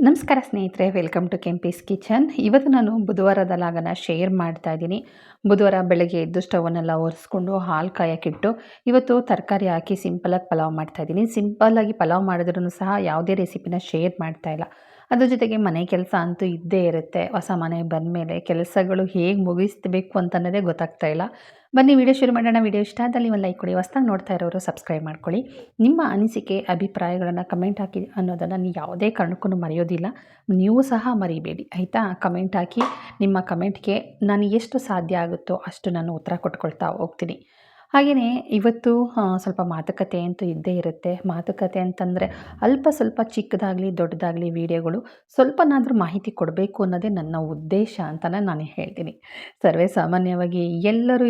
ನಮಸ್ಕಾರ ಸ್ನೇಹಿತರೆ, welcome to Kempee's kitchen. ಇವತ್ತು ನಾನು ಬುಧವಾರದ ಲಾಗನ ಶೇರ್ ಮಾಡ್ತಾ ಇದ್ದೀನಿ. ಬುಧವಾರ ಬೆಳಗ್ಗೆ ಎದ್ದು ಸ್ಟವನ್ನೆಲ್ಲ ಒರೆಸ್ಕೊಂಡು ಹಾಲು ಕಾಯಕ್ಕಿಟ್ಟು ಇವತ್ತು ತರಕಾರಿ ಹಾಕಿ ಸಿಂಪಲಾಗಿ ಪಲಾವ್ ಮಾಡ್ತಾ ಇದ್ದೀನಿ. ಸಿಂಪಲ್ಲಾಗಿ ಪಲಾವ್ ಮಾಡಿದ್ರೂ ಸಹ ಯಾವುದೇ ರೆಸಿಪಿನ ಶೇರ್ ಮಾಡ್ತಾ ಇಲ್ಲ. ಅದ್ರ ಜೊತೆಗೆ ಮನೆ ಕೆಲಸ ಅಂತೂ ಇದ್ದೇ ಇರುತ್ತೆ. ಹೊಸ ಮನೆಗೆ ಬಂದಮೇಲೆ ಕೆಲಸಗಳು ಹೇಗೆ ಮುಗಿಸ್ಬೇಕು ಅಂತನ್ನೋದೇ ಗೊತ್ತಾಗ್ತಾ ಇಲ್ಲ. ಬನ್ನಿ ವಿಡಿಯೋ ಶುರು ಮಾಡೋಣ. ವಿಡಿಯೋ ಇಷ್ಟ ಆದಲ್ಲಿ ಒಂದು ಲೈಕ್ ಕೊಡಿ. ಹೊಸದಾಗಿ ನೋಡ್ತಾ ಇರೋರು ಸಬ್ಸ್ಕ್ರೈಬ್ ಮಾಡ್ಕೊಳ್ಳಿ. ನಿಮ್ಮ ಅನಿಸಿಕೆ ಅಭಿಪ್ರಾಯಗಳನ್ನು ಕಮೆಂಟ್ ಹಾಕಿ ಅನ್ನೋದನ್ನು ನೀವು ಯಾವುದೇ ಕಾರಣಕ್ಕೂ ಮರೆಯೋದಿಲ್ಲ. ನೀವು ಸಹ ಮರಿಬೇಡಿ, ಆಯಿತಾ? ಕಮೆಂಟ್ ಹಾಕಿ. ನಿಮ್ಮ ಕಮೆಂಟ್ಗೆ ನಾನು ಎಷ್ಟು ಸಾಧ್ಯ ಆಗುತ್ತೋ ಅಷ್ಟು ನಾನು ಉತ್ತರ ಕೊಟ್ಕೊಳ್ತಾ ಹೋಗ್ತೀನಿ. ಹಾಗೆಯೇ ಇವತ್ತು ಸ್ವಲ್ಪ ಮಾತುಕತೆ ಅಂತೂ ಇದ್ದೇ ಇರುತ್ತೆ. ಮಾತುಕತೆ ಅಂತಂದರೆ ಅಲ್ಪ ಸ್ವಲ್ಪ ಚಿಕ್ಕದಾಗಲಿ ದೊಡ್ಡದಾಗಲಿ ವಿಡಿಯೋಗಳು ಸ್ವಲ್ಪನಾದರೂ ಮಾಹಿತಿ ಕೊಡಬೇಕು ಅನ್ನೋದೇ ನನ್ನ ಉದ್ದೇಶ ಅಂತಲೇ ನಾನು ಹೇಳ್ತೀನಿ. ಸರ್ವೇ ಸಾಮಾನ್ಯವಾಗಿ ಎಲ್ಲರೂ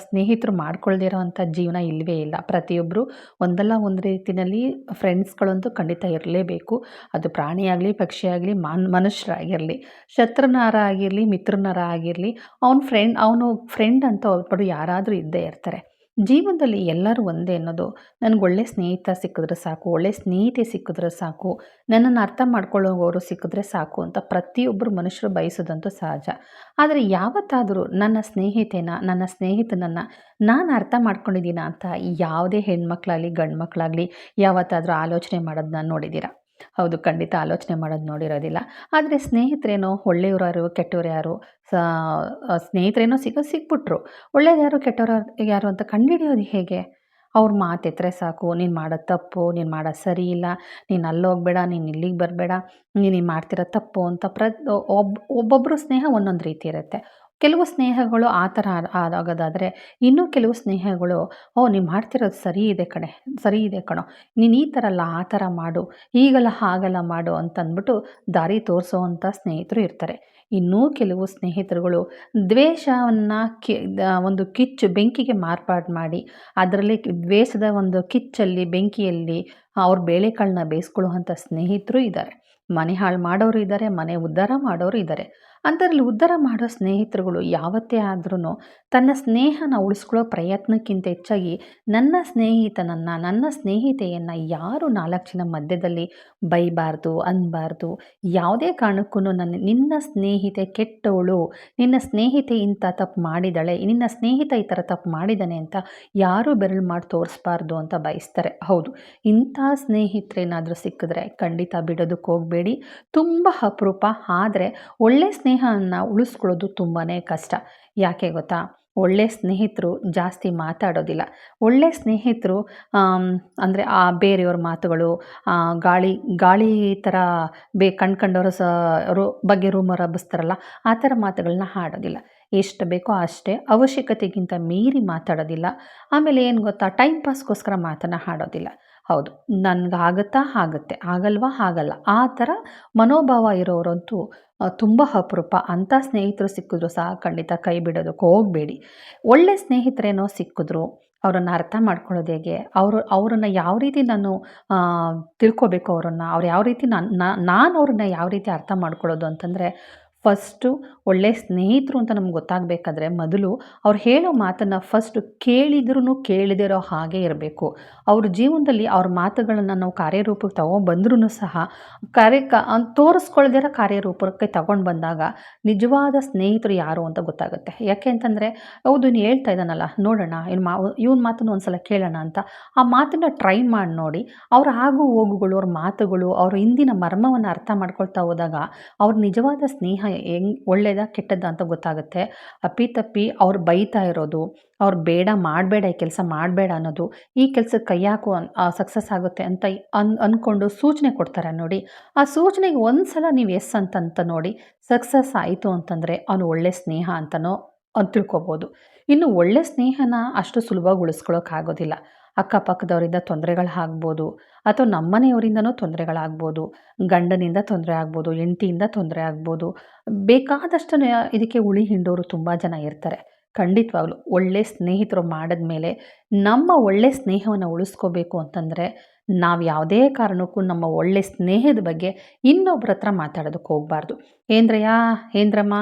ಸ್ನೇಹಿತರು ಮಾಡ್ಕೊಳ್ದೇ ಇರೋವಂಥ ಜೀವನ ಇಲ್ಲವೇ ಇಲ್ಲ. ಪ್ರತಿಯೊಬ್ಬರು ಒಂದಲ್ಲ ಒಂದು ರೀತಿಯಲ್ಲಿ ಫ್ರೆಂಡ್ಸ್ಗಳಂತೂ ಖಂಡಿತ ಇರಲೇಬೇಕು. ಅದು ಪ್ರಾಣಿಯಾಗಲಿ, ಪಕ್ಷಿಯಾಗಲಿ, ಮನುಷ್ಯರಾಗಿರಲಿ, ಶತ್ರುನಾರ ಆಗಿರಲಿ, ಮಿತ್ರನಾರ ಆಗಿರಲಿ, ಅವನು ಫ್ರೆಂಡ್ ಅಂತ ಒಬ್ಬರು ಯಾರಾದರೂ ಇದ್ದೇ ಇರ್ತಾರೆ. ಜೀವನದಲ್ಲಿ ಎಲ್ಲರೂ ಒಂದೇ ಅನ್ನೋದು. ನನಗೆ ಒಳ್ಳೆ ಸ್ನೇಹಿತ ಸಿಕ್ಕಿದ್ರೆ ಸಾಕು, ಒಳ್ಳೆ ಸ್ನೇಹಿತೆ ಸಿಕ್ಕಿದ್ರೆ ಸಾಕು, ನನ್ನನ್ನು ಅರ್ಥ ಮಾಡ್ಕೊಳ್ಳೋವರು ಸಿಕ್ಕಿದ್ರೆ ಸಾಕು ಅಂತ ಪ್ರತಿಯೊಬ್ಬರು ಮನುಷ್ಯರು ಬಯಸೋದಂತೂ ಸಹಜ. ಆದರೆ ಯಾವತ್ತಾದರೂ ನನ್ನ ಸ್ನೇಹಿತನನ್ನು ನಾನು ಅರ್ಥ ಮಾಡ್ಕೊಂಡಿದ್ದೀನ ಅಂತ ಯಾವುದೇ ಹೆಣ್ಮಕ್ಳಾಗಲಿ ಗಂಡು ಮಕ್ಕಳಾಗಲಿ ಯಾವತ್ತಾದರೂ ಆಲೋಚನೆ ಮಾಡೋದನ್ನ ನೋಡಿದ್ದೀರಾ? ಹೌದು, ಖಂಡಿತ ಆಲೋಚನೆ ಮಾಡೋದು ನೋಡಿರೋದಿಲ್ಲ. ಆದರೆ ಸ್ನೇಹಿತರೇನೋ ಒಳ್ಳೆಯವರು ಯಾರು, ಕೆಟ್ಟವ್ರು ಯಾರು, ಸ್ನೇಹಿತರೇನೋ ಸಿಕ್ಬಿಟ್ರು. ಒಳ್ಳೇದು ಯಾರು, ಕೆಟ್ಟವ್ರು ಯಾರು ಅಂತ ಕಂಡುಹಿಡಿಯೋದು ಹೇಗೆ? ಅವ್ರ ಮಾತೆತ್ತರೆ ಸಾಕು, ನೀನು ಮಾಡೋದು ತಪ್ಪು, ನೀನು ಮಾಡೋದು ಸರಿ ಇಲ್ಲ, ನೀನು ಅಲ್ಲೋಗಬೇಡ, ನೀನು ಇಲ್ಲಿಗೆ ಬರಬೇಡ, ನೀನು ಮಾಡ್ತಿರೋ ತಪ್ಪು ಅಂತ ಒಬ್ಬೊಬ್ಬರು ಸ್ನೇಹ ಒಂದೊಂದು ರೀತಿ ಇರುತ್ತೆ. ಕೆಲವು ಸ್ನೇಹಗಳು ಆ ಥರ ಆಗೋದಾದರೆ, ಇನ್ನೂ ಕೆಲವು ಸ್ನೇಹಗಳು ನೀನು ಮಾಡ್ತಿರೋದು ಸರಿ ಇದೆ ಕಣೋ, ನೀನು ಈ ಥರ ಅಲ್ಲ ಆ ಥರ ಮಾಡು, ಹೀಗಲ್ಲ ಹಾಗಲ್ಲ ಮಾಡು ಅಂತಂದ್ಬಿಟ್ಟು ದಾರಿ ತೋರಿಸೋವಂಥ ಸ್ನೇಹಿತರು ಇರ್ತಾರೆ. ಇನ್ನೂ ಕೆಲವು ಸ್ನೇಹಿತರುಗಳು ದ್ವೇಷವನ್ನು ಒಂದು ಬೆಂಕಿಗೆ ಮಾರ್ಪಾಡು ಮಾಡಿ ಅದರಲ್ಲಿ ದ್ವೇಷದ ಒಂದು ಕಿಚ್ಚಲ್ಲಿ ಬೆಂಕಿಯಲ್ಲಿ ಅವ್ರ ಬೇಳೆಕಾಳನ್ನ ಬೇಯಿಸ್ಕೊಳ್ಳುವಂಥ ಸ್ನೇಹಿತರು ಇದ್ದಾರೆ. ಮನೆ ಹಾಳು ಮಾಡೋರು ಇದ್ದಾರೆ, ಮನೆ ಉದ್ಧಾರ ಮಾಡೋರು ಇದ್ದಾರೆ. ಅಂಥದ್ರಲ್ಲಿ ಉದ್ಧಾರ ಮಾಡೋ ಸ್ನೇಹಿತರುಗಳು ಯಾವತ್ತೇ ಆದ್ರೂ ತನ್ನ ಸ್ನೇಹನ ಉಳಿಸ್ಕೊಳ್ಳೋ ಪ್ರಯತ್ನಕ್ಕಿಂತ ಹೆಚ್ಚಾಗಿ ನನ್ನ ಸ್ನೇಹಿತೆಯನ್ನು ಯಾರು 4 ಜನ ಮಧ್ಯದಲ್ಲಿ ಬೈಬಾರ್ದು, ಅನ್ನಬಾರ್ದು. ಯಾವುದೇ ಕಾರಣಕ್ಕೂ ನಿನ್ನ ಸ್ನೇಹಿತೆ ಕೆಟ್ಟವಳು, ನಿನ್ನ ಸ್ನೇಹಿತೆ ಇಂಥ ತಪ್ಪು ಮಾಡಿದ್ದಾಳೆ, ನಿನ್ನ ಸ್ನೇಹಿತ ಈ ಥರ ತಪ್ಪು ಮಾಡಿದ್ದಾನೆ ಅಂತ ಯಾರೂ ಬೆರಳು ಮಾಡಿ ತೋರಿಸ್ಬಾರ್ದು ಅಂತ ಬಯಸ್ತಾರೆ. ಹೌದು, ಇಂಥ ಸ್ನೇಹಿತರೇನಾದರೂ ಸಿಕ್ಕಿದ್ರೆ ಖಂಡಿತ ಬಿಡೋದಕ್ಕೆ ಹೋಗಬೇಡಿ. ತುಂಬ ಅಪರೂಪ. ಆದರೆ ಒಳ್ಳೆ ಸ್ನೇಹವನ್ನು ಉಳಿಸ್ಕೊಳ್ಳೋದು ತುಂಬಾ ಕಷ್ಟ. ಯಾಕೆ ಗೊತ್ತಾ? ಒಳ್ಳೆ ಸ್ನೇಹಿತರು ಜಾಸ್ತಿ ಮಾತಾಡೋದಿಲ್ಲ. ಒಳ್ಳೆ ಸ್ನೇಹಿತರು ಅಂದರೆ ಬೇರೆಯವ್ರ ಮಾತುಗಳು, ಗಾಳಿ ಥರ ಕಂಡ್ಕೊಂಡವ್ರ ಬಗ್ಗೆ ರೂಮರ್ ಹಬ್ಬಿಸ್ತಾರಲ್ಲ, ಆ ಥರ ಮಾತುಗಳನ್ನ ಆಡೋದಿಲ್ಲ. ಎಷ್ಟು ಬೇಕೋ ಅಷ್ಟೇ, ಅವಶ್ಯಕತೆಗಿಂತ ಮೀರಿ ಮಾತಾಡೋದಿಲ್ಲ. ಆಮೇಲೆ ಏನು ಗೊತ್ತಾ, ಟೈಮ್ ಪಾಸ್ಗೋಸ್ಕರ ಮಾತನ್ನು ಆಡೋದಿಲ್ಲ. ಹೌದು, ಆಗುತ್ತೆ, ಆಗಲ್ವಾ ಆಗಲ್ಲ, ಆ ಥರ ಮನೋಭಾವ ಇರೋರಂತೂ ತುಂಬ ಅಪರೂಪ. ಅಂಥ ಸ್ನೇಹಿತರು ಸಿಕ್ಕಿದ್ರು ಸಹ ಖಂಡಿತ ಕೈ ಬಿಡೋದಕ್ಕೆ ಹೋಗಬೇಡಿ. ಒಳ್ಳೆ ಸ್ನೇಹಿತರೇನೋ ಸಿಕ್ಕಿದ್ರು, ಅವರನ್ನು ಅರ್ಥ ಮಾಡ್ಕೊಳ್ಳೋದು ಹೇಗೆ, ಅವರನ್ನು ಯಾವ ರೀತಿ ನಾನು ತಿಳ್ಕೊಬೇಕು, ಅವ್ರು ಯಾವ ರೀತಿ ನಾನು ಅವ್ರನ್ನ ಯಾವ ರೀತಿ ಅರ್ಥ ಮಾಡ್ಕೊಳ್ಳೋದು ಅಂತಂದರೆ, ಫಸ್ಟು ಒಳ್ಳೆ ಸ್ನೇಹಿತರು ಅಂತ ನಮ್ಗೆ ಗೊತ್ತಾಗಬೇಕಾದ್ರೆ ಮೊದಲು ಅವ್ರು ಹೇಳೋ ಮಾತನ್ನು ಫಸ್ಟು ಕೇಳದೇ ಇರೋ ಹಾಗೆ ಇರಬೇಕು. ಅವ್ರ ಜೀವನದಲ್ಲಿ ಅವ್ರ ಮಾತುಗಳನ್ನು ನಾವು ಕಾರ್ಯರೂಪಕ್ಕೆ ತಗೊಂಡ್ಬಂದ್ರೂ ಸಹ ತೋರಿಸ್ಕೊಳ್ದೇ ಇರೋ ಕಾರ್ಯರೂಪಕ್ಕೆ ತಗೊಂಡು ಬಂದಾಗ ನಿಜವಾದ ಸ್ನೇಹಿತರು ಯಾರು ಅಂತ ಗೊತ್ತಾಗುತ್ತೆ. ಯಾಕೆ ಅಂತಂದರೆ, ಹೌದು ಇವ್ನು ಹೇಳ್ತಾ ಇದ್ದಾನಲ್ಲ, ನೋಡೋಣ ಇವನ ಮಾತನ್ನು ಒಂದು ಸಲ ಕೇಳೋಣ ಅಂತ ಆ ಮಾತನ್ನು ಟ್ರೈ ಮಾಡಿ ನೋಡಿ. ಅವ್ರ ಆಗು ಹೋಗುಗಳು, ಅವ್ರ ಮಾತುಗಳು, ಅವ್ರ ಹಿಂದಿನ ಮರ್ಮವನ್ನು ಅರ್ಥ ಮಾಡ್ಕೊಳ್ತಾ ಹೋದಾಗ ಅವ್ರ ನಿಜವಾದ ಸ್ನೇಹ ಒಳ್ಳೆಯದಾ ಕೆಟ್ಟದ್ದ ಅಂತ ಗೊತ್ತಾಗುತ್ತೆ. ಅಪ್ಪಿತಪ್ಪಿ ಅವ್ರು ಬೈತಾ ಇರೋದು, ಅವ್ರು ಮಾಡಬೇಡ ಈ ಕೆಲಸ ಮಾಡಬೇಡ ಅನ್ನೋದು, ಈ ಕೆಲಸಕ್ಕೆ ಕೈ ಹಾಕು ಸಕ್ಸಸ್ ಆಗುತ್ತೆ ಅಂತ ಅಂದ್ಕೊಂಡು ಸೂಚನೆ ಕೊಡ್ತಾರೆ ನೋಡಿ. ಆ ಸೂಚನೆಗೆ ಒಂದು ಸಲ ನೀವು ಎಸ್ ಅಂತ ನೋಡಿ, ಸಕ್ಸಸ್ ಆಯಿತು ಅಂತಂದರೆ ಅವನು ಒಳ್ಳೆ ಸ್ನೇಹ ಅಂತನೋ ತಿಳ್ಕೊಬೋದು. ಇನ್ನು ಒಳ್ಳೆ ಸ್ನೇಹನ ಅಷ್ಟು ಸುಲಭವಾಗಿ ಉಳಿಸ್ಕೊಳ್ಳೋಕ್ಕಾಗೋದಿಲ್ಲ. ಅಕ್ಕಪಕ್ಕದವರಿಂದ ತೊಂದರೆಗಳಾಗ್ಬೋದು, ಅಥವಾ ನಮ್ಮನೆಯವರಿಂದನೂ ತೊಂದರೆಗಳಾಗ್ಬೋದು, ಗಂಡನಿಂದ ತೊಂದರೆ ಆಗ್ಬೋದು, ಹೆಂಡತಿಯಿಂದ ತೊಂದರೆ ಆಗ್ಬೋದು. ಬೇಕಾದಷ್ಟು ಇದಕ್ಕೆ ಉಳಿ ಹಿಂಡೋರು ತುಂಬ ಜನ ಇರ್ತಾರೆ. ಖಂಡಿತವಾಗ್ಲೂ ಒಳ್ಳೆ ಸ್ನೇಹಿತರು ಮಾಡಿದ್ಮೇಲೆ ನಮ್ಮ ಒಳ್ಳೆ ಸ್ನೇಹವನ್ನು ಉಳಿಸ್ಕೋಬೇಕು ಅಂತಂದರೆ ನಾವು ಯಾವುದೇ ಕಾರಣಕ್ಕೂ ನಮ್ಮ ಒಳ್ಳೆ ಸ್ನೇಹದ ಬಗ್ಗೆ ಇನ್ನೊಬ್ರ ಹತ್ರ ಮಾತಾಡೋದಕ್ಕೆ ಹೋಗಬಾರ್ದು. "ಏನ್ರಯ್ಯ, ಏನ್ರಮ್ಮ,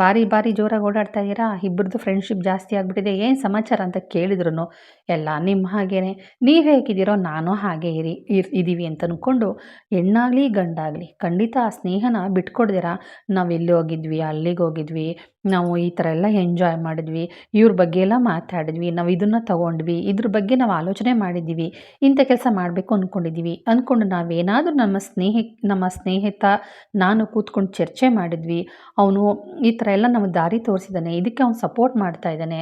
ಭಾರಿ ಭಾರಿ ಜೋರಾಗಿ ಓಡಾಡ್ತಾ ಇದ್ದೀರಾ? ಇಬ್ಬರದು ಫ್ರೆಂಡ್ಶಿಪ್ ಜಾಸ್ತಿ ಆಗಿಬಿಟ್ಟಿದೆ, ಏನು ಸಮಾಚಾರ?" ಅಂತ ಕೇಳಿದ್ರು ಎಲ್ಲ ನಿಮ್ಮ ಹಾಗೇನೆ, ನೀವು ಹೇಗಿದ್ದೀರೋ ನಾನು ಹಾಗೆ ಇದ್ದೀವಿ ಅಂತ ಅಂದ್ಕೊಂಡು ಹೆಣ್ಣಾಗಲಿ ಗಂಡಾಗಲಿ ಖಂಡಿತ ಆ ಸ್ನೇಹನ ಬಿಟ್ಕೊಡ್ದಿರ ನಾವು ಇಲ್ಲಿ ಹೋಗಿದ್ವಿ, ಅಲ್ಲಿಗೆ ಹೋಗಿದ್ವಿ, ನಾವು ಈ ಥರ ಎಲ್ಲ ಎಂಜಾಯ್ ಮಾಡಿದ್ವಿ, ಇವ್ರ ಬಗ್ಗೆ ಎಲ್ಲ ಮಾತಾಡಿದ್ವಿ, ನಾವು ಇದನ್ನು ತೊಗೊಂಡ್ವಿ, ಇದ್ರ ಬಗ್ಗೆ ನಾವು ಆಲೋಚನೆ ಮಾಡಿದ್ದೀವಿ, ಇಂಥ ಕೆಲಸ ಮಾಡಬೇಕು ಅಂದ್ಕೊಂಡಿದ್ದೀವಿ ಅಂದ್ಕೊಂಡು ನಾವೇನಾದರೂ ನಮ್ಮ ಸ್ನೇಹಿತ ನಾನು ಕೂತ್ಕೊಂಡು ಚರ್ಚೆ ಮಾಡಿದ್ವಿ, ಅವನು ಈ ಥರ ಎಲ್ಲ ನಮಗೆ ದಾರಿ ತೋರಿಸಿದ್ದಾನೆ, ಇದಕ್ಕೆ ಅವ್ನು ಸಪೋರ್ಟ್ ಮಾಡ್ತಾ ಇದ್ದಾನೆ,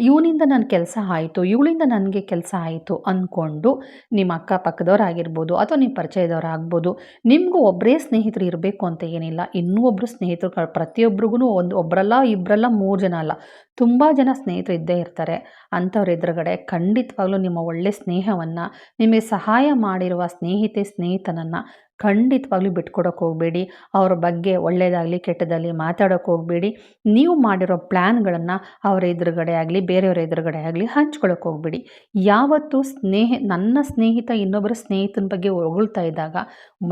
ಇವನಿಂದ ನನ್ನ ಕೆಲಸ ಆಯಿತು, ಇವಳಿಂದ ನನಗೆ ಕೆಲಸ ಆಯಿತು ಅಂದ್ಕೊಂಡು ನಿಮ್ಮ ಅಕ್ಕಪಕ್ಕದವ್ರಾಗಿರ್ಬೋದು ಅಥವಾ ನಿಮ್ಮ ಪರಿಚಯದವರಾಗ್ಬೋದು, ನಿಮಗೂ ಒಬ್ಬರೇ ಸ್ನೇಹಿತರು ಇರಬೇಕು ಅಂತ ಏನಿಲ್ಲ. ಇನ್ನೂ ಒಬ್ಬರು ಸ್ನೇಹಿತರು ಪ್ರತಿಯೊಬ್ಬರಿಗೂ ಒಬ್ಬರಲ್ಲ, ಇಬ್ಬರಲ್ಲ, 3 ಜನ ಅಲ್ಲ, ತುಂಬ ಜನ ಸ್ನೇಹಿತರು ಇದ್ದೇ ಇರ್ತಾರೆ. ಅಂಥವ್ರ ಎದುರುಗಡೆ ಖಂಡಿತವಾಗ್ಲೂ ನಿಮ್ಮ ಒಳ್ಳೆಯ ಸ್ನೇಹವನ್ನು, ನಿಮಗೆ ಸಹಾಯ ಮಾಡಿರುವ ಸ್ನೇಹಿತನನ್ನು ಖಂಡಿತವಾಗ್ಲೂ ಬಿಟ್ಕೊಡೋಕೆ ಹೋಗಬೇಡಿ. ಅವ್ರ ಬಗ್ಗೆ ಒಳ್ಳೆಯದಾಗಲಿ ಕೆಟ್ಟದಾಗಲಿ ಮಾತಾಡೋಕೆ ಹೋಗಬೇಡಿ. ನೀವು ಮಾಡಿರೋ ಪ್ಲ್ಯಾನ್ಗಳನ್ನು ಅವರ ಎದುರುಗಡೆ ಆಗಲಿ ಬೇರೆಯವರ ಎದುರುಗಡೆ ಆಗಲಿ ಹಂಚ್ಕೊಳ್ಳೋಕೆ ಹೋಗಬೇಡಿ. ಯಾವತ್ತೂ ನನ್ನ ಸ್ನೇಹಿತ ಇನ್ನೊಬ್ಬರ ಸ್ನೇಹಿತನ ಬಗ್ಗೆ ಹೊಗಳ್ತಾ ಇದ್ದಾಗ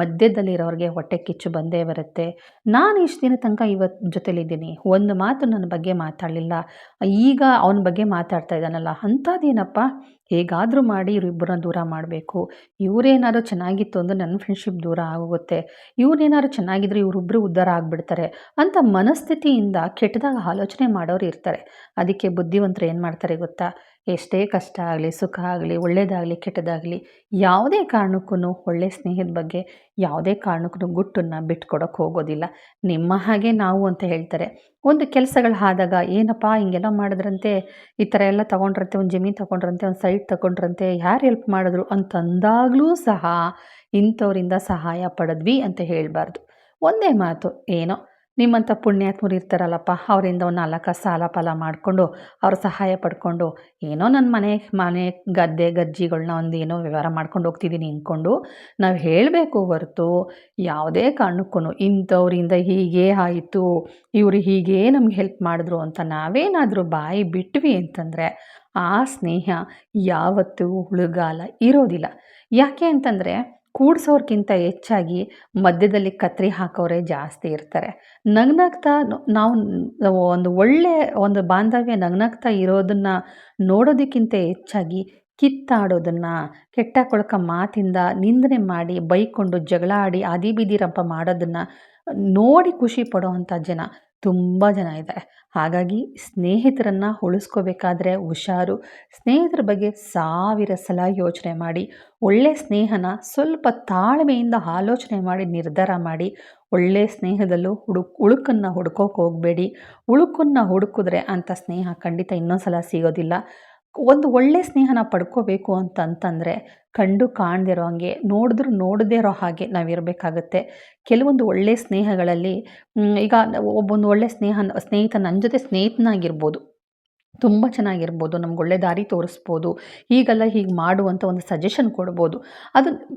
ಮಧ್ಯದಲ್ಲಿರೋರಿಗೆ ಹೊಟ್ಟೆ ಕಿಚ್ಚು ಬಂದೇ ಬರುತ್ತೆ. ನಾನು ಇಷ್ಟು ದಿನ ತನಕ ಇವತ್ತು ಜೊತೆಲಿದ್ದೀನಿ, ಒಂದು ಮಾತು ನನ್ನ ಬಗ್ಗೆ ಮಾತಾಡಲಿಲ್ಲ, ಈಗ ಅವನ ಬಗ್ಗೆ ಮಾತಾಡ್ತಾ ಇದ್ದಾನಲ್ಲ, ಅಂಥದ್ದೇನಪ್ಪ, ಹೇಗಾದರೂ ಮಾಡಿ ಇವರಿಬ್ಬರನ್ನ ದೂರ ಮಾಡಬೇಕು, ಇವರೇನಾದ್ರು ಚೆನ್ನಾಗಿತ್ತು ಅಂದರೆ ನನ್ನ ಫ್ರೆಂಡ್ಶಿಪ್ ದೂರ ಆಗೋಗುತ್ತೆ, ಇವ್ರೇನಾದ್ರು ಚೆನ್ನಾಗಿದ್ರೆ ಇವರಿಬ್ಬರು ಉದ್ಧಾರ ಆಗಿಬಿಡ್ತಾರೆ ಅಂತ ಮನಸ್ಥಿತಿಯಿಂದ ಕೆಟ್ಟದಾಗ ಆಲೋಚನೆ ಮಾಡೋರು ಇರ್ತಾರೆ. ಅದಕ್ಕೆ ಬುದ್ಧಿವಂತರು ಏನು ಮಾಡ್ತಾರೆ ಗೊತ್ತಾ? ಎಷ್ಟೇ ಕಷ್ಟ ಆಗಲಿ, ಸುಖ ಆಗಲಿ, ಒಳ್ಳೆಯದಾಗಲಿ, ಕೆಟ್ಟದಾಗಲಿ, ಯಾವುದೇ ಕಾರಣಕ್ಕೂ ಒಳ್ಳೆಯ ಸ್ನೇಹದ ಬಗ್ಗೆ ಯಾವುದೇ ಕಾರಣಕ್ಕೂ ಗುಟ್ಟನ್ನು ಬಿಟ್ಕೊಡೋಕೆ ಹೋಗೋದಿಲ್ಲ. ನಿಮ್ಮ ಹಾಗೆ ನಾವು ಅಂತ ಹೇಳ್ತಾರೆ. ಒಂದು ಕೆಲಸಗಳು ಆದಾಗ, ಏನಪ್ಪ ಹಿಂಗೆಲ್ಲ ಮಾಡಿದ್ರಂತೆ, ಈ ಥರ ಎಲ್ಲ ತೊಗೊಂಡ್ರಂತೆ, ಒಂದು ಜಮೀನು ತೊಗೊಂಡ್ರಂತೆ, ಒಂದು ಸೈಟ್ ತೊಗೊಂಡ್ರಂತೆ, ಯಾರು ಹೆಲ್ಪ್ ಮಾಡಿದ್ರು ಅಂತಂದಾಗಲೂ ಸಹ ಇಂಥವರಿಂದ ಸಹಾಯ ಪಡೆದ್ವಿ ಅಂತ ಹೇಳಬಾರ್ದು. ಒಂದೇ ಮಾತು, ಏನೋ ನಿಮ್ಮಂಥ ಪುಣ್ಯಾತ್ಮರು ಇರ್ತಾರಲ್ಲಪ್ಪ, ಅವರಿಂದ ಒಂದು 4 ಕಾಸು ಸಾಲ ಫಲ ಮಾಡಿಕೊಂಡು ಅವ್ರ ಸಹಾಯ ಪಡ್ಕೊಂಡು ಏನೋ ನನ್ನ ಮನೆ ಗದ್ದೆ ಗಜ್ಜಿಗಳನ್ನ ಒಂದು ಏನೋ ವ್ಯವಹಾರ ಮಾಡ್ಕೊಂಡು ಹೋಗ್ತಿದ್ದೀನಿ ಅಂದ್ಕೊಂಡು ನಾವು ಹೇಳಬೇಕು ಹೊರತು, ಯಾವುದೇ ಕಾರಣಕ್ಕೂ ಇಂಥವ್ರಿಂದ ಹೀಗೇ ಆಯಿತು, ಇವರು ಹೀಗೇ ನಮ್ಗೆ ಹೆಲ್ಪ್ ಮಾಡಿದ್ರು ಅಂತ ನಾವೇನಾದರೂ ಬಾಯಿ ಬಿಟ್ವಿ ಅಂತಂದರೆ ಆ ಸ್ನೇಹ ಯಾವತ್ತೂ ಉಳಿಗಾಲ ಇರೋದಿಲ್ಲ. ಯಾಕೆ ಅಂತಂದರೆ ಕೂಡ್ಸೋರ್ಗಿಂತ ಹೆಚ್ಚಾಗಿ ಮಧ್ಯದಲ್ಲಿ ಕತ್ರಿ ಹಾಕೋರೇ ಜಾಸ್ತಿ ಇರ್ತಾರೆ. ನಗ್ನಗ್ತಾ ನಾವು ಒಂದು ಬಾಂಧವ್ಯ ನಗ್ನಗ್ತಾ ಇರೋದನ್ನು ನೋಡೋದಕ್ಕಿಂತ ಹೆಚ್ಚಾಗಿ ಕಿತ್ತಾಡೋದನ್ನು, ಕೆಟ್ಟ ಕೊಳಕ ಮಾತಿಂದ ನಿಂದನೆ ಮಾಡಿ, ಬೈಕೊಂಡು, ಜಗಳ ಆಡಿ, ಆದಿ ಬೀದಿ ರಂಪ ಮಾಡೋದನ್ನು ನೋಡಿ ಖುಷಿ ಪಡೋವಂಥ ಜನ ತುಂಬ ಜನ ಇದ್ದಾರೆ. ಹಾಗಾಗಿ ಸ್ನೇಹಿತರನ್ನು ಉಳಿಸ್ಕೋಬೇಕಾದ್ರೆ ಹುಷಾರು. ಸ್ನೇಹಿತರ ಬಗ್ಗೆ 1000 ಸಲ ಯೋಚನೆ ಮಾಡಿ, ಒಳ್ಳೆಯ ಸ್ನೇಹನ ಸ್ವಲ್ಪ ತಾಳ್ಮೆಯಿಂದ ಆಲೋಚನೆ ಮಾಡಿ ನಿರ್ಧಾರ ಮಾಡಿ. ಒಳ್ಳೆಯ ಸ್ನೇಹದಲ್ಲೂ ಉಳುಕನ್ನು ಹುಡ್ಕೋಕೆ ಹೋಗಬೇಡಿ. ಉಳುಕನ್ನು ಹುಡುಕಿದ್ರೆ ಅಂಥ ಸ್ನೇಹ ಖಂಡಿತ ಇನ್ನೊಂದು ಸಲ ಸಿಗೋದಿಲ್ಲ. ಒಂದು ಒಳ್ಳೆಯ ಸ್ನೇಹನ ಪಡ್ಕೋಬೇಕು ಅಂತಂತಂದರೆ ಕಂಡು ಕಾಣದಿರೋ ಹಾಗೆ, ನೋಡಿದ್ರೂ ನೋಡದೇ ಇರೋ ಹಾಗೆ ನಾವಿರಬೇಕಾಗತ್ತೆ. ಕೆಲವೊಂದು ಒಳ್ಳೆಯ ಸ್ನೇಹಗಳಲ್ಲಿ ಈಗ ಒಬ್ಬೊಂದು ಒಳ್ಳೆಯ ಸ್ನೇಹಿತ ನನ್ನ ಜೊತೆ ಸ್ನೇಹಿತನಾಗಿರ್ಬೋದು, ತುಂಬ ಚೆನ್ನಾಗಿರ್ಬೋದು, ನಮ್ಗೆ ಒಳ್ಳೆ ದಾರಿ ತೋರಿಸ್ಬೋದು, ಹೀಗಲ್ಲ ಹೀಗೆ ಮಾಡುವಂಥ ಒಂದು ಸಜೆಷನ್ ಕೊಡ್ಬೋದು.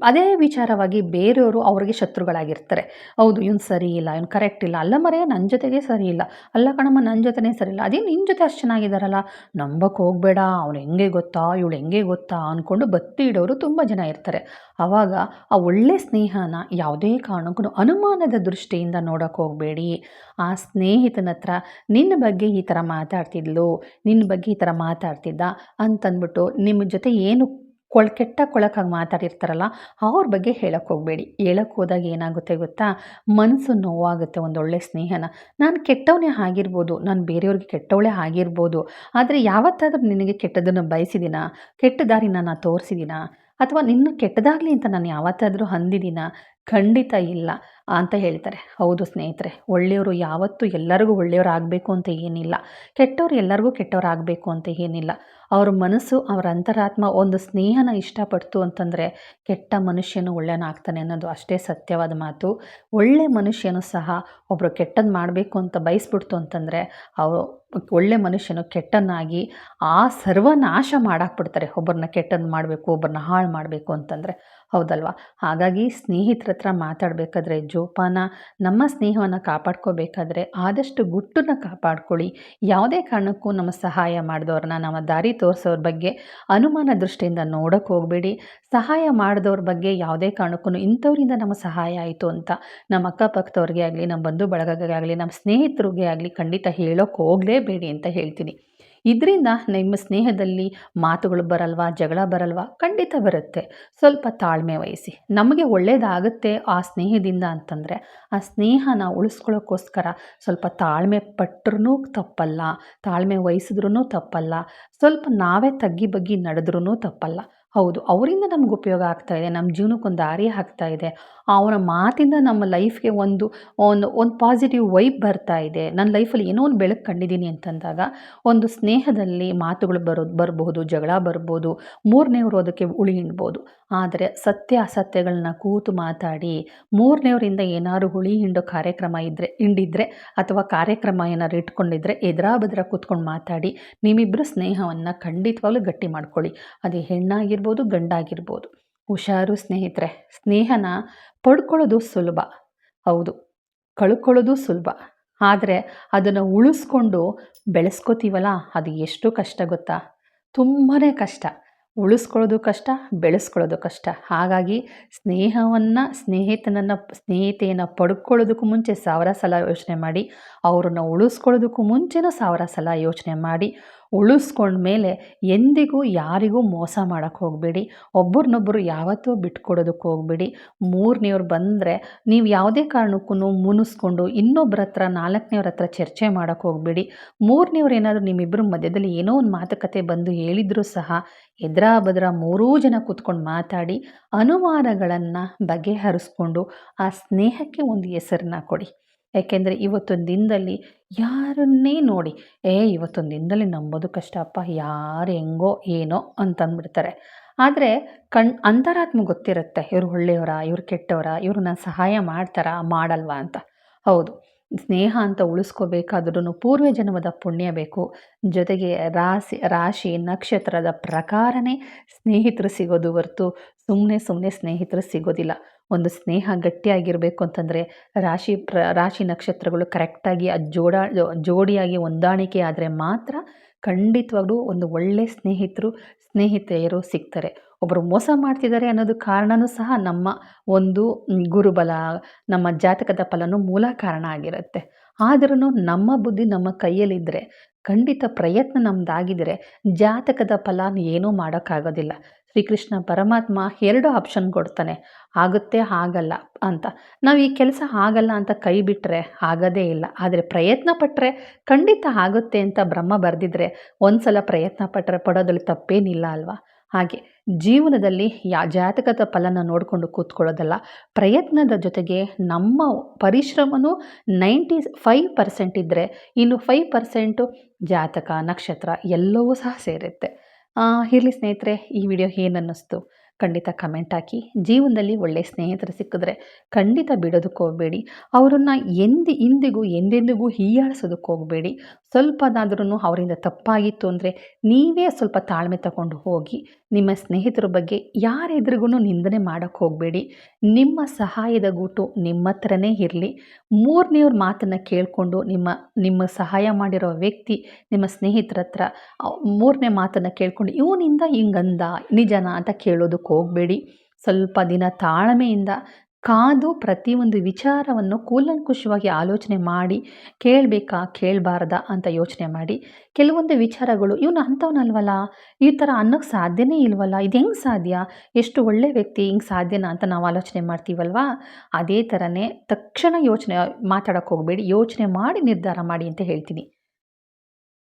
ಅದೇ ವಿಚಾರವಾಗಿ ಬೇರೆಯವರು ಅವ್ರಿಗೆ ಶತ್ರುಗಳಾಗಿರ್ತಾರೆ. ಹೌದು, ಇವ್ನು ಸರಿ ಇಲ್ಲ, ಇವ್ನು ಕರೆಕ್ಟ್ ಇಲ್ಲ, ಅಲ್ಲ ಮರೆಯ ನನ್ನ ಜೊತೆಗೆ ಸರಿ ಇಲ್ಲ, ಅಲ್ಲ ಕಣಮ್ಮ ನನ್ನ ಜೊತೆನೇ ಸರಿ ಇಲ್ಲ, ಅದೇ ನಿನ್ನ ಜೊತೆ ಅಷ್ಟು ಚೆನ್ನಾಗಿದ್ದಾರಲ್ಲ, ನಂಬಕ್ಕೆ ಹೋಗಬೇಡ, ಅವ್ನು ಹೆಂಗೆ ಗೊತ್ತಾ, ಇವಳು ಹೆಂಗೆ ಗೊತ್ತಾ ಅಂದ್ಕೊಂಡು ಬತ್ತಿ ಇಡೋರು ತುಂಬ ಜನ ಇರ್ತಾರೆ. ಆವಾಗ ಆ ಒಳ್ಳೆಯ ಸ್ನೇಹನ ಯಾವುದೇ ಕಾರಣಕ್ಕೂ ಅನುಮಾನದ ದೃಷ್ಟಿಯಿಂದ ನೋಡೋಕೆ ಹೋಗಬೇಡಿ. ಆ ಸ್ನೇಹಿತನ ಹತ್ರ ನಿನ್ನ ಬಗ್ಗೆ ಈ ಥರ ಮಾತಾಡ್ತಿದ್ಲು, ನಿನ್ನ ಬಗ್ಗೆ ಈ ಥರ ಮಾತಾಡ್ತಿದ್ದ ಅಂತಂದ್ಬಿಟ್ಟು ನಿಮ್ಮ ಜೊತೆ ಏನು ಕೆಟ್ಟ ಕೊಳಕಾಗಿ ಮಾತಾಡಿರ್ತಾರಲ್ಲ ಅವ್ರ ಬಗ್ಗೆ ಹೇಳಕ್ಕೆ ಹೋಗಬೇಡಿ. ಹೇಳಕ್ಕೆ ಹೋದಾಗ ಏನಾಗುತ್ತೆ ಗೊತ್ತಾ, ಮನಸ್ಸು ನೋವಾಗುತ್ತೆ. ಒಂದೊಳ್ಳೆ ಸ್ನೇಹನ, ನಾನು ಕೆಟ್ಟವನೇ ಆಗಿರ್ಬೋದು, ನಾನು ಬೇರೆಯವ್ರಿಗೆ ಕೆಟ್ಟವಳೇ ಆಗಿರ್ಬೋದು, ಆದರೆ ಯಾವತ್ತಾದರೂ ನಿನಗೆ ಕೆಟ್ಟದನ್ನು ಬಯಸಿದ್ದೀನಾ, ಕೆಟ್ಟ ದಾರಿನ ನಾನು ತೋರಿಸಿದ್ದೀನಾ, ಅಥವಾ ನಿನ್ನ ಕೆಟ್ಟದಾಗಲಿ ಅಂತ ನಾನು ಯಾವತ್ತಾದರೂ ಅಂದಿದ್ದೀನಾ? ಖಂಡಿತ ಇಲ್ಲ ಅಂತ ಹೇಳ್ತಾರೆ. ಹೌದು ಸ್ನೇಹಿತರೆ, ಒಳ್ಳೆಯವರು ಯಾವತ್ತೂ ಎಲ್ಲರಿಗೂ ಒಳ್ಳೆಯವರು ಆಗಬೇಕು ಅಂತ ಏನಿಲ್ಲ, ಕೆಟ್ಟವ್ರು ಎಲ್ಲರಿಗೂ ಕೆಟ್ಟವ್ರು ಆಗಬೇಕು ಅಂತ ಏನಿಲ್ಲ. ಅವ್ರ ಮನಸ್ಸು, ಅವರ ಅಂತರಾತ್ಮ ಒಂದು ಸ್ನೇಹನ ಇಷ್ಟಪಡ್ತು ಅಂತಂದರೆ ಕೆಟ್ಟ ಮನುಷ್ಯನು ಒಳ್ಳೆಯನಾಗ್ತಾನೆ ಅನ್ನೋದು ಅಷ್ಟೇ ಸತ್ಯವಾದ ಮಾತು. ಒಳ್ಳೆ ಮನುಷ್ಯನು ಸಹ ಒಬ್ಬರು ಕೆಟ್ಟದ್ದು ಮಾಡಬೇಕು ಅಂತ ಬಯಸ್ಬಿಡ್ತು ಅಂತಂದರೆ ಒಳ್ಳೆ ಮನುಷ್ಯನು ಕೆಟ್ಟನಾಗಿ ಸರ್ವನಾಶ ಮಾಡಾಕ್ಬಿಡ್ತಾರೆ. ಒಬ್ಬರನ್ನ ಕೆಟ್ಟದ್ದು ಮಾಡಬೇಕು, ಒಬ್ಬರನ್ನ ಹಾಳು ಮಾಡಬೇಕು ಅಂತಂದರೆ ಹೌದಲ್ವಾ? ಹಾಗಾಗಿ ಸ್ನೇಹಿತರ ಹತ್ರ ಮಾತಾಡಬೇಕಾದ್ರೆ ಜೋಪಾನ, ನಮ್ಮ ಸ್ನೇಹವನ್ನು ಕಾಪಾಡ್ಕೋಬೇಕಾದ್ರೆ ಆದಷ್ಟು ಗುಟ್ಟನ್ನು ಕಾಪಾಡ್ಕೊಳ್ಳಿ. ಯಾವುದೇ ಕಾರಣಕ್ಕೂ ನಮ್ಮ ಸಹಾಯ ಮಾಡಿದವ್ರನ್ನ, ನಮ್ಮ ದಾರಿ ತೋರಿಸೋರ ಬಗ್ಗೆ ಅನುಮಾನ ದೃಷ್ಟಿಯಿಂದ ನೋಡೋಕ್ಕೆ ಹೋಗಬೇಡಿ. ಸಹಾಯ ಮಾಡಿದವ್ರ ಬಗ್ಗೆ ಯಾವುದೇ ಕಾರಣಕ್ಕೂ ಇಂಥವರಿಂದ ನಮಗೆ ಸಹಾಯ ಆಯಿತು ಅಂತ ನಮ್ಮ ಅಕ್ಕಪಕ್ಕದವ್ರಿಗೆ ಆಗಲಿ, ನಮ್ಮ ಬಂಧು ಬಳಗಕ್ಕೆ ಆಗಲಿ, ನಮ್ಮ ಸ್ನೇಹಿತರಿಗೆ ಆಗಲಿ ಖಂಡಿತ ಹೇಳೋಕ್ಕೆ ಹೋಗಲೇಬೇಡಿ ಅಂತ ಹೇಳ್ತೀನಿ. ಇದರಿಂದ ನಿಮ್ಮ ಸ್ನೇಹದಲ್ಲಿ ಮಾತುಗಳು ಬರಲ್ವಾ, ಜಗಳ ಬರಲ್ವಾ? ಖಂಡಿತ ಬರುತ್ತೆ. ಸ್ವಲ್ಪ ತಾಳ್ಮೆ ವಹಿಸಿ. ನಮಗೆ ಒಳ್ಳೆಯದಾಗುತ್ತೆ ಆ ಸ್ನೇಹದಿಂದ ಅಂತಂದರೆ, ಆ ಸ್ನೇಹನ ಉಳಿಸ್ಕೊಳ್ಳೋಕ್ಕೋಸ್ಕರ ಸ್ವಲ್ಪ ತಾಳ್ಮೆ ಪಟ್ರೂ ತಪ್ಪಲ್ಲ, ತಾಳ್ಮೆ ವಹಿಸಿದ್ರೂ ತಪ್ಪಲ್ಲ, ಸ್ವಲ್ಪ ನಾವೇ ತಗ್ಗಿ ಬಗ್ಗಿ ನಡೆದ್ರೂ ತಪ್ಪಲ್ಲ. ಹೌದು, ಅವರಿಂದ ನಮ್ಗೆ ಉಪಯೋಗ ಆಗ್ತಾ ಇದೆ, ನಮ್ಮ ಜೀವನಕ್ಕೊಂದು ದಾರಿ ಆಗ್ತಾ ಇದೆ, ಅವನ ಮಾತಿಂದ ನಮ್ಮ ಲೈಫ್ಗೆ ಒಂದು ಒಂದು ಒಂದು ಪಾಸಿಟಿವ್ ವೈಬ್ ಬರ್ತಾ ಇದೆ, ನನ್ನ ಲೈಫಲ್ಲಿ ಏನೋ ಒಂದು ಬೆಳಕು ಕಂಡಿದ್ದೀನಿ ಅಂತಂದಾಗ ಒಂದು ಸ್ನೇಹದಲ್ಲಿ ಮಾತುಗಳು ಬರಬಹುದು, ಜಗಳ ಬರ್ಬೋದು, ಮೂರನೇವ್ರು ಅದಕ್ಕೆ ಉಳಿ ಹಿಂಡ್ಬೋದು. ಆದರೆ ಸತ್ಯ ಅಸತ್ಯಗಳನ್ನ ಕೂತು ಮಾತಾಡಿ ಮೂರನೇವರಿಂದ ಏನಾದ್ರು ಹುಳಿ ಹಿಂಡೋ ಕಾರ್ಯಕ್ರಮ ಹಿಂಡಿದ್ರೆ ಅಥವಾ ಕಾರ್ಯಕ್ರಮ ಏನಾದ್ರು ಇಟ್ಕೊಂಡಿದ್ರೆ ಎದುರಾ ಕೂತ್ಕೊಂಡು ಮಾತಾಡಿ ನಿಮ್ಮಿಬ್ಬರು ಸ್ನೇಹವನ್ನು ಖಂಡಿತವಾಗ್ಲೂ ಗಟ್ಟಿ ಮಾಡ್ಕೊಳ್ಳಿ. ಅದು ಹೆಣ್ಣಾಗಿರ್ಬೋದು, ಗಂಡಾಗಿರ್ಬೋದು. ಹುಷಾರು ಸ್ನೇಹಿತರೆ, ಸ್ನೇಹನ ಪಡ್ಕೊಳ್ಳೋದು ಸುಲಭ, ಹೌದು, ಕಳ್ಕೊಳ್ಳೋದು ಸುಲಭ. ಆದರೆ ಅದನ್ನು ಉಳಿಸ್ಕೊಂಡು ಬೆಳೆಸ್ಕೋತೀವಲ್ಲ, ಅದು ಎಷ್ಟು ಕಷ್ಟ ಗೊತ್ತಾ? ತುಂಬಾ ಕಷ್ಟ. ಉಳಿಸ್ಕೊಳ್ಳೋದು ಕಷ್ಟ, ಬೆಳೆಸ್ಕೊಳ್ಳೋದು ಕಷ್ಟ. ಹಾಗಾಗಿ ಸ್ನೇಹಿತೆಯನ್ನು ಪಡ್ಕೊಳ್ಳೋದಕ್ಕೂ ಮುಂಚೆ 1000 ಸಲ ಯೋಚನೆ ಮಾಡಿ, ಅವ್ರನ್ನ ಉಳಿಸ್ಕೊಳ್ಳೋದಕ್ಕೂ ಮುಂಚೆನೂ 1000 ಸಲ ಯೋಚನೆ ಮಾಡಿ, ಉಳಿಸ್ಕೊಂಡ್ಮೇಲೆ ಎಂದಿಗೂ ಯಾರಿಗೂ ಮೋಸ ಮಾಡೋಕ್ಕೆ ಹೋಗಬೇಡಿ. ಒಬ್ಬರನ್ನೊಬ್ಬರು ಯಾವತ್ತೂ ಬಿಟ್ಕೊಡೋದಕ್ಕೆ ಹೋಗಬೇಡಿ. ಮೂರನೇವ್ರು ಬಂದರೆ ನೀವು ಯಾವುದೇ ಕಾರಣಕ್ಕೂ ಮುನಿಸ್ಕೊಂಡು ಇನ್ನೊಬ್ಬರ ಹತ್ರ, ನಾಲ್ಕನೇವ್ರ ಹತ್ರ ಚರ್ಚೆ ಮಾಡೋಕ್ಕೆ ಹೋಗಬೇಡಿ. ಮೂರನೇವ್ರು ಏನಾದರೂ ನಿಮ್ಮಿಬ್ಬರ ಮಧ್ಯದಲ್ಲಿ ಏನೋ ಒಂದು ಮಾತುಕತೆ ಬಂದು ಹೇಳಿದರೂ ಸಹ ಎದುರಾ ಮೂರೂ ಜನ ಕೂತ್ಕೊಂಡು ಮಾತಾಡಿ ಅನುಮಾನಗಳನ್ನು ಬಗೆಹರಿಸ್ಕೊಂಡು ಆ ಸ್ನೇಹಕ್ಕೆ ಒಂದು ಹೆಸರನ್ನ ಕೊಡಿ. ಯಾಕೆಂದರೆ ಇವತ್ತೊಂದು ದಿನದಲ್ಲಿ ಯಾರನ್ನೇ ನೋಡಿ, ಇವತ್ತೊಂದು ದಿನದಲ್ಲಿ ನಂಬೋದು ಕಷ್ಟಪ್ಪ, ಯಾರು ಹೆಂಗೋ ಏನೋ ಅಂತಂದ್ಬಿಡ್ತಾರೆ. ಆದರೆ ಅಂತರಾತ್ಮ ಗೊತ್ತಿರುತ್ತೆ, ಇವ್ರು ಒಳ್ಳೆಯವರಾ, ಇವ್ರು ಕೆಟ್ಟವರಾ, ಇವರು ನಾನು ಸಹಾಯ ಮಾಡ್ತಾರಾ, ಮಾಡಲ್ವಾ ಅಂತ. ಹೌದು, ಸ್ನೇಹ ಅಂತ ಉಳಿಸ್ಕೋಬೇಕಾದ್ರೂ ಪೂರ್ವ ಜನ್ಮದ ಪುಣ್ಯ ಬೇಕು. ಜೊತೆಗೆ ರಾಶಿ ನಕ್ಷತ್ರದ ಪ್ರಕಾರನೇ ಸ್ನೇಹಿತರು ಸಿಗೋದು ಹೊರ್ತು ಸುಮ್ಮನೆ ಸ್ನೇಹಿತರು ಸಿಗೋದಿಲ್ಲ. ಒಂದು ಸ್ನೇಹ ಗಟ್ಟಿಯಾಗಿರಬೇಕು ಅಂತಂದರೆ ರಾಶಿ ನಕ್ಷತ್ರಗಳು ಕರೆಕ್ಟಾಗಿ ಜೋಡಿಯಾಗಿ ಹೊಂದಾಣಿಕೆ ಆದರೆ ಮಾತ್ರ ಖಂಡಿತವಾಗ್ಲೂ ಒಂದು ಒಳ್ಳೆಯ ಸ್ನೇಹಿತೆಯರು ಸಿಗ್ತಾರೆ. ಒಬ್ಬರು ಮೋಸ ಮಾಡ್ತಿದ್ದಾರೆ ಅನ್ನೋದು ಕಾರಣವೂ ಸಹ ನಮ್ಮ ಒಂದು ಗುರುಬಲ, ನಮ್ಮ ಜಾತಕದ ಫಲನೂ ಮೂಲ ಕಾರಣ ಆಗಿರುತ್ತೆ. ಆದ್ರೂ ನಮ್ಮ ಬುದ್ಧಿ ನಮ್ಮ ಕೈಯಲ್ಲಿದ್ದರೆ, ಖಂಡಿತ ಪ್ರಯತ್ನ ನಮ್ಮದಾಗಿದ್ದರೆ ಜಾತಕದ ಫಲ ಏನೂ ಮಾಡೋಕ್ಕಾಗೋದಿಲ್ಲ. ಶ್ರೀಕೃಷ್ಣ ಪರಮಾತ್ಮ 2 ಆಪ್ಷನ್ ಕೊಡ್ತಾನೆ, ಆಗುತ್ತೆ ಆಗಲ್ಲ ಅಂತ. ನಾವು ಈ ಕೆಲಸ ಆಗಲ್ಲ ಅಂತ ಕೈ ಬಿಟ್ಟರೆ ಆಗೋದೇ ಇಲ್ಲ. ಆದರೆ ಪ್ರಯತ್ನ ಪಟ್ಟರೆ ಖಂಡಿತ ಆಗುತ್ತೆ ಅಂತ ಬ್ರಹ್ಮ ಬರೆದಿದ್ರೆ ಒಂದು ಸಲ ಪ್ರಯತ್ನ ಪಡೋದ್ರಲ್ಲಿ ತಪ್ಪೇನಿಲ್ಲ ಅಲ್ವಾ? ಹಾಗೆ ಜೀವನದಲ್ಲಿ ಜಾತಕದ ಫಲನ ನೋಡಿಕೊಂಡು ಕೂತ್ಕೊಳ್ಳೋದಲ್ಲ, ಪ್ರಯತ್ನದ ಜೊತೆಗೆ ನಮ್ಮ ಪರಿಶ್ರಮನೂ 95% ಇದ್ದರೆ ಇನ್ನು 5% ಜಾತಕ, ನಕ್ಷತ್ರ ಎಲ್ಲವೂ ಸಹ ಸೇರುತ್ತೆ. ಇರಲಿ ಸ್ನೇಹಿತರೆ, ಈ ವಿಡಿಯೋ ಏನನ್ನಿಸ್ತು ಖಂಡಿತ ಕಮೆಂಟ್ ಹಾಕಿ. ಜೀವನದಲ್ಲಿ ಒಳ್ಳೆಯ ಸ್ನೇಹಿತರು ಸಿಕ್ಕಿದ್ರೆ ಖಂಡಿತ ಬಿಡೋದಕ್ಕೆ ಹೋಗಬೇಡಿ. ಅವರನ್ನು ಎಂದೆಂದಿಗೂ ಹೀಯಾಳಿಸೋದಕ್ಕೆ ಹೋಗಬೇಡಿ. ಸ್ವಲ್ಪನಾದ್ರೂ ಅವರಿಂದ ತಪ್ಪಾಗಿತ್ತು ಅಂದರೆ ನೀವೇ ಸ್ವಲ್ಪ ತಾಳ್ಮೆ ತಗೊಂಡು ಹೋಗಿ. ನಿಮ್ಮ ಸ್ನೇಹಿತರ ಬಗ್ಗೆ ಯಾರ ಎದುರಿಗೂ ನಿಂದನೆ ಮಾಡೋಕ್ಕೆ ಹೋಗಬೇಡಿ. ನಿಮ್ಮ ಸಹಾಯದ ಗೂಟು ನಿಮ್ಮ ಹತ್ರನೇ ಇರಲಿ. ಮೂರನೇವ್ರ ಮಾತನ್ನು ಕೇಳಿಕೊಂಡು ನಿಮ್ಮ ಸಹಾಯ ಮಾಡಿರೋ ವ್ಯಕ್ತಿ ನಿಮ್ಮ ಸ್ನೇಹಿತರ ಹತ್ರ ಮೂರನೇ ಮಾತನ್ನು ಕೇಳಿಕೊಂಡು ಇವನಿಂದ ಹಿಂಗಂದ ನಿಜನಾ ಅಂತ ಕೇಳೋದಕ್ಕೆ ಹೋಗಬೇಡಿ. ಸ್ವಲ್ಪ ದಿನ ತಾಳ್ಮೆಯಿಂದ ಕಾದು ಪ್ರತಿಯೊಂದು ವಿಚಾರವನ್ನು ಕೂಲಂಕುಷವಾಗಿ ಆಲೋಚನೆ ಮಾಡಿ ಕೇಳಬೇಕಾ ಕೇಳಬಾರ್ದಾ ಅಂತ ಯೋಚನೆ ಮಾಡಿ. ಕೆಲವೊಂದು ವಿಚಾರಗಳು ಇವನು ಅಂಥವನಲ್ವಲ್ಲ, ಈ ಥರ ಅನ್ನೋಕ್ಕೆ ಸಾಧ್ಯನೇ ಇಲ್ವಲ್ಲ, ಇದು ಹೆಂಗೆ ಸಾಧ್ಯ, ಎಷ್ಟು ಒಳ್ಳೆ ವ್ಯಕ್ತಿ, ಹಿಂಗೆ ಸಾಧ್ಯನಾ ಅಂತ ನಾವು ಆಲೋಚನೆ ಮಾಡ್ತೀವಲ್ವಾ? ಅದೇ ಥರನೇ ತಕ್ಷಣ ಮಾತಾಡೋಕ್ಕೆ ಹೋಗಬೇಡಿ, ಯೋಚನೆ ಮಾಡಿ ನಿರ್ಧಾರ ಮಾಡಿ ಅಂತ ಹೇಳ್ತೀನಿ.